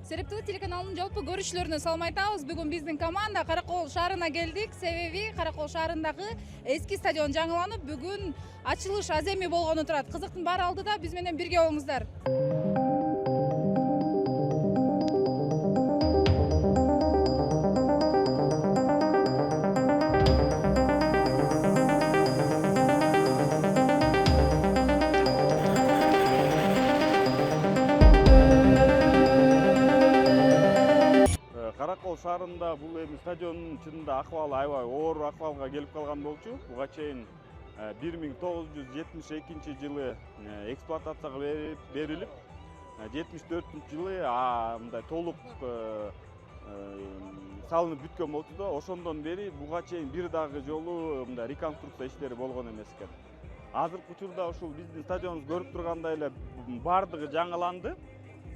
Серептүү телеканалынын жалпы көрүүчүлөрүнө салам айтабыз. Бүгүн биздин команда Каракол шаарына келдик. Себеби Каракол шаарындагы эски стадион жаңыланып, бүгүн ачылыш аземи болгону турат. Кызыктын баары алдыда биз менен бирге болуңуздар. Каракол шаарында бул эми стадиондун чынында акыбалы аябай оор акыбалга келип калган болчу. Буга чейин 1972 жылы эксплуатацияга берилип, 74-жылы мындай толук салынып бүткөн болчу да, ошондон бери буга чейин бир дагы жолу мындай реконструкция иштери болгон эмес экен. Азыркы учурда ушул биздин стадионубуз көрүп тургандай эле баардыгы жаңыланды.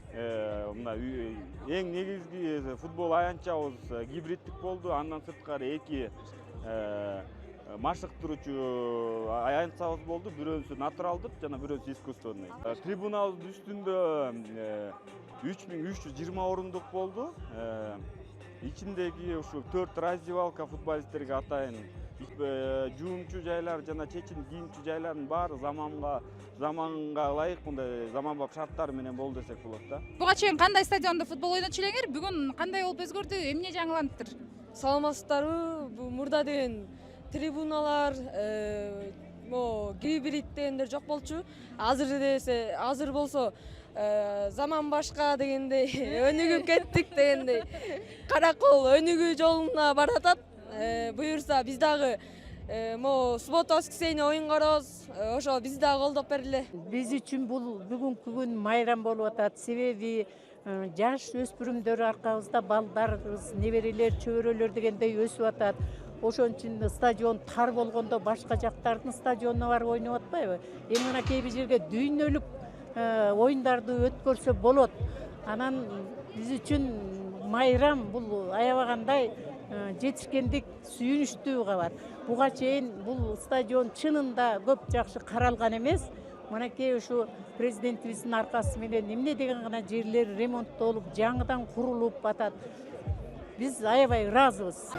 Эң негизги футбол аянтчабыз гибриддик болду. Андан сырткары эки машыктыруучу аянтчабыз болду. Бирөөсү натуралдык жана бирөөсү искусственный. Трибунабыздын үстүндө 3320 орундук болду. Ичиндеги ушул 4 раздевалка футболисттерге атайын жуумчу жайлар жана чечим кийимчү жайлардын баары заманга ылайык мындай заманбап шарттар менен болду десек болот да. Буга чейин кандай стадиондо футбол ойночу элеңер? Бүгүн кандай болуп өзгөрдү? Эмне жаңыланыптыр? Саламатсыздарбы? Бул мурда деген трибуналар, гибрид дегендер жок болчу. Азыр болсо заман башка дегендей, өнүгүп кеттик дегендей. Каракол өнүгүү жолуна баратат. Буюрса биз дагы суббота воскресенье оюн коробуз. Ошо биз дагы колдоп бергиле. Биз үчүн бул бүгүнкү күн майрам болуп атат. Себеби жаш өспүрүмдөр аркабызда балдарыбыз, неберелер, чөбөрөлөр дегендей өсүп атат. Ошон үчүн стадион тар болгондо башка жактардын стадионуна барып ойноп атпайбы? Эми мына кээ бир жерге дүйнөлүк оюндарды өткөрсө болот. Анан биз үчүн майрам бул аябагандай жетишкендик, сүйүнүчтүү кабар. Буга чейин бул стадион чынында көп жакшы каралган эмес. Мынакей ушу президентибиздин аркасы менен эмне деген гана жерлер ремонттолуп, жаңыдан курулуп атат. Биз аябай ыраазыбыз.